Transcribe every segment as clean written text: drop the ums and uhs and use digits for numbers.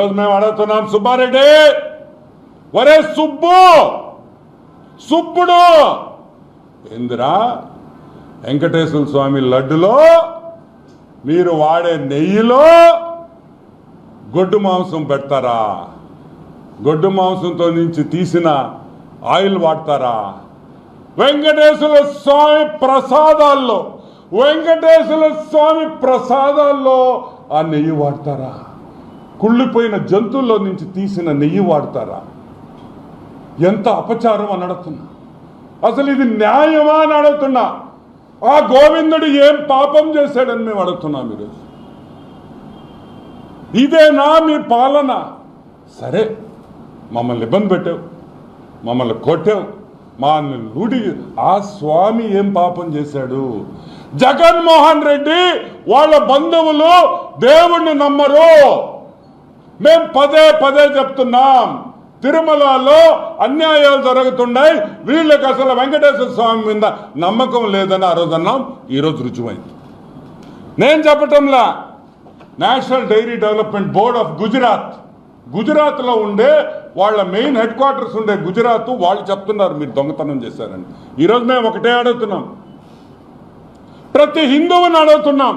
మేము అడుగుతున్నాం, సుబ్బారెడ్డి, ఒరే సుబ్బుడు ఇందిరా వెంకటేశ్వర స్వామి లడ్డులో మీరు వాడే నెయ్యిలో గొడ్డు మాంసం పెడతారా? గొడ్డు మాంసంతో నుంచి తీసిన ఆయిల్ వాడతారా? వెంకటేశ్వర స్వామి ప్రసాదాల్లో ఆ నెయ్యి వాడతారా? కుళ్ళిపోయిన జంతువుల్లో నుంచి తీసిన నెయ్యి వాడతారా? ఎంత అపచారం అని అడుగుతున్నా. అసలు ఇది న్యాయమా అని అడుగుతున్నా. ఆ గోవిందుడు ఏం పాపం చేశాడని మేము అడుగుతున్నాం ఈరోజు. ఇదేనా మీ పాలన? సరే, మమ్మల్ని ఇబ్బంది పెట్టావు, మమ్మల్ని కొట్టావు, మా లూడి. ఆ స్వామి ఏం పాపం చేశాడు? జగన్మోహన్ రెడ్డి వాళ్ళ బంధువులు దేవుణ్ణి నమ్మరు. మేము పదే చెప్తున్నాం, తిరుమలలో అన్యాయాలు జరుగుతున్నాయి, వీళ్ళకి అసలు వెంకటేశ్వర స్వామి మీద నమ్మకం లేదని ఆ రోజు అన్నాం. ఈరోజు రుజువైంది. నేను చెప్పటంలా, national dairy development board of గుజరాత్లో ఉండే వాళ్ళ మెయిన్ హెడ్ క్వార్టర్స్ ఉండే గుజరాత్ వాళ్ళు చెప్తున్నారు మీరు దొంగతనం చేశారని. ఈరోజు మేము ఒకటే అడుగుతున్నాం, ప్రతి హిందువుని అడుగుతున్నాం,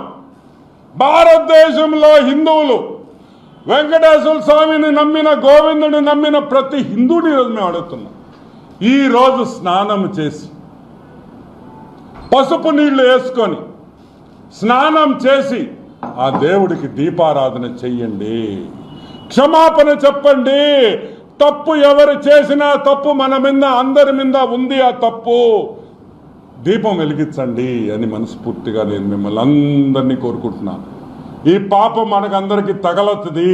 భారతదేశంలో హిందువులు వెంకటేశ్వర స్వామిని నమ్మిన, గోవిందుని నమ్మిన ప్రతి హిందువుని ఈరోజు మేము అడుగుతున్నాం, ఈరోజు స్నానం చేసి పసుపు నీళ్లు వేసుకొని స్నానం చేసి ఆ దేవుడికి దీపారాధన చెయ్యండి, క్షమాపణ చెప్పండి. తప్పు ఎవరు చేసినా తప్పు మన మీద, అందరి మీద ఉంది ఆ తప్పు, దీపం వెలిగించండి అని మనస్ఫూర్తిగా నేను మిమ్మల్ని అందరినీ కోరుకుంటున్నాను. ఈ పాపం మనకందరికి తగలుతుంది,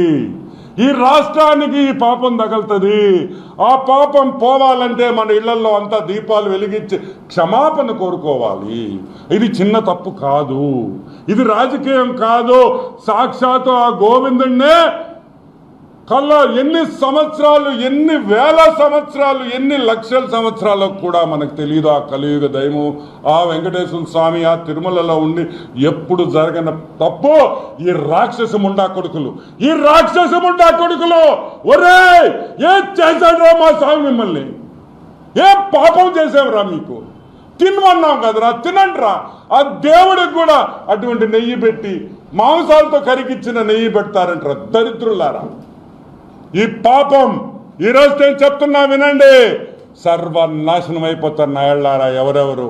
ఈ రాష్ట్రానికి ఈ పాపం తగలుతుంది. ఆ పాపం పోవాలంటే మన ఇళ్లలో అంతా దీపాలు వెలిగించి క్షమాపణ కోరుకోవాలి. ఇది చిన్న తప్పు కాదు, ఇది రాజకీయం కాదు. సాక్షాత్తు ఆ గోవిందుడినే కల్లా ఎన్ని సంవత్సరాలు, ఎన్ని వేల సంవత్సరాలు, ఎన్ని లక్షల సంవత్సరాలు కూడా మనకు తెలియదు. ఆ కలియుగ దైవం ఆ వెంకటేశ్వర స్వామి ఆ తిరుమలలో ఉండి ఎప్పుడు జరగని తప్పు ఈ రాక్షసముండా కొడుకులు ఒరే ఏం చేశాడురా మా స్వామి మిమ్మల్ని? ఏ పాపం చేసావురా? మీకు తినమన్నాం కదరా, తినండిరా. ఆ దేవుడికి కూడా అటువంటి నెయ్యి పెట్టి మాంసాలతో కరిగిచ్చిన నెయ్యి పెడతారంటారా దరిద్రులారా? ఈ పాపం ఈరోజు నేను చెప్తున్నా వినండి, సర్వనాశనం అయిపోతారు నాయళ్ళారా ఎవరెవరు.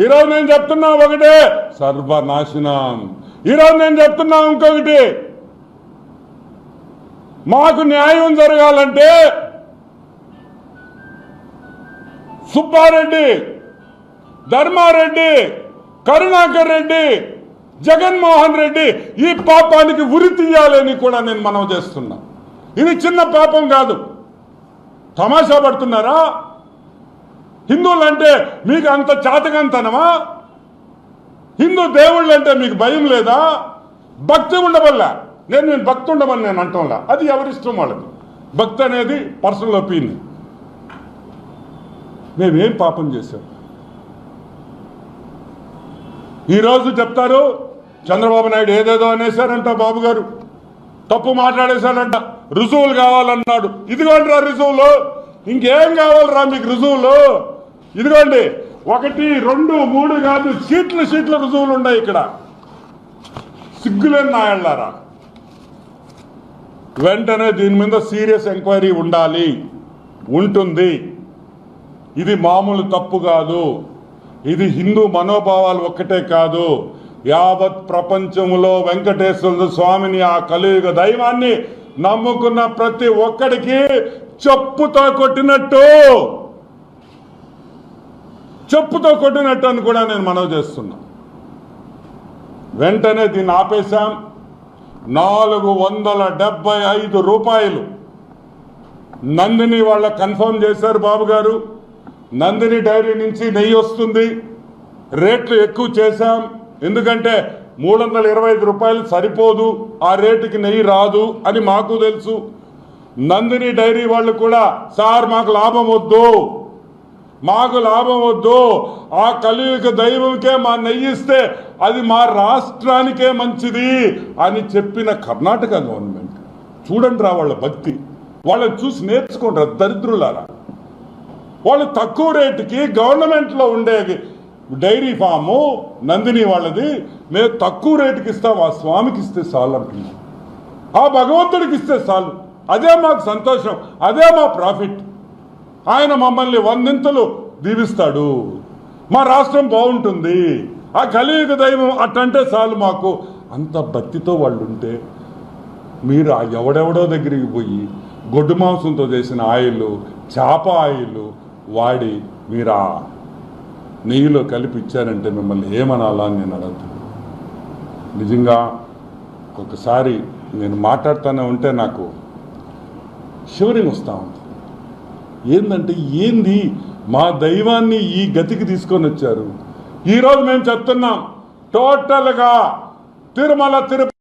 ఈరోజు నేను చెప్తున్నా ఒకటే, సర్వనాశనం. ఈరోజు నేను చెప్తున్నా ఇంకొకటి, మాకు న్యాయం జరగాలంటే సుబ్బారెడ్డి, ధర్మారెడ్డి, కరుణాకర్ రెడ్డి, జగన్మోహన్ రెడ్డి ఈ పాపానికి ఉరి తీయాలని కూడా నేను మనవి చేస్తున్నా. ఇది చిన్న పాపం కాదు. తమాషా పడుతున్నారా? హిందువులంటే మీకు అంత చాతకంతనమా? హిందూ దేవుళ్ళు అంటే మీకు భయం లేదా? భక్తి ఉండవల్లా. నేను భక్తి ఉండమని నేను అంటంలా, అది ఎవరిష్టం వాళ్ళకి. భక్తి అనేది పర్సనల్ ఒపీనియన్. మేమేం పాపం చేశాం? ఈరోజు చెప్తారు చంద్రబాబు నాయుడు ఏదేదో అనేశారంట, బాబు గారు తప్పు మాట్లాడేశారంట, రుజువులు కావాలన్నాడు. ఇదిగోండి రా రుజువులు, ఇంకేం కావాలరా మీకు రుజువులు? ఇదిగోండి, 1, 2, 3 కాదు, షీట్ల రుజువులు ఉన్నాయి ఇక్కడ. సిగ్గులేని నాయళ్ళారా. వెంటనే దీని మీద సీరియస్ ఎంక్వైరీ ఉంటుంది. ఇది మామూలు తప్పు కాదు. ఇది హిందూ మనోభావాలు ఒక్కటే కాదు, యావత్ ప్రపంచంలో వెంకటేశ్వర స్వామిని ఆ కలియుగ దైవాన్ని నమ్ముకున్న ప్రతి ఒక్కడికి చెప్పుతో కొట్టినట్టు అని కూడా నేను మనవి చేస్తున్నా. వెంటనే దీన్ని ఆపేశాం. 475 రూపాయలు నందిని వాళ్ళ కన్ఫర్మ్ చేశారు బాబు గారు. నందిని డైరీ నుంచి నెయ్యి వస్తుంది. రేట్లు ఎక్కువ చేశాం, ఎందుకంటే 325 రూపాయలు సరిపోదు, ఆ రేటుకి నెయ్యి రాదు అని మాకు తెలుసు. నందిని డైరీ వాళ్ళు కూడా, సార్ మాకు లాభం వద్దు, ఆ కలియుగ దైవంకే మా నెయ్యి ఇస్తే అది మా రాష్ట్రానికే మంచిది అని చెప్పిన కర్ణాటక గవర్నమెంట్ చూడండి రా వాళ్ళ భక్తి, వాళ్ళని చూసి నేర్చుకోండి రా దరిద్రులారా. వాళ్ళు తక్కువ రేటుకి గవర్నమెంట్లో ఉండే డైరీ ఫాము నందిని వాళ్ళది మేము తక్కువ రేటుకి ఇస్తాం, ఆ స్వామికి ఇస్తే చాలు అంటున్నాం, ఆ భగవంతుడికి ఇస్తే చాలు, అదే మాకు సంతోషం, అదే మా ప్రాఫిట్. ఆయన మమ్మల్ని 100 దీవిస్తాడు, మా రాష్ట్రం బాగుంటుంది, ఆ కలియుగ దైవం అట్టంటే చాలు మాకు. అంత భక్తితో వాళ్ళు ఉంటే మీరు ఆ ఎవడెవడో దగ్గరికి పోయి గొడ్డు మాంసంతో చేసిన ఆయిల్, చేప ఆయిల్ వాడి మీరు ఆ నెయ్యిలో కలిపి ఇచ్చారంటే మిమ్మల్ని ఏమనాలా అని నేను అడుగుతాను. నిజంగా ఒక్కొక్కసారి నేను మాట్లాడుతూనే ఉంటే నాకు షివరింగ్ వస్తూ ఉంది. ఏంటంటే ఏంది మా దైవాన్ని ఈ గతికి తీసుకొని వచ్చారు. ఈరోజు మేము చెప్తున్నాం, టోటల్గా తిరుమల తిరుపతి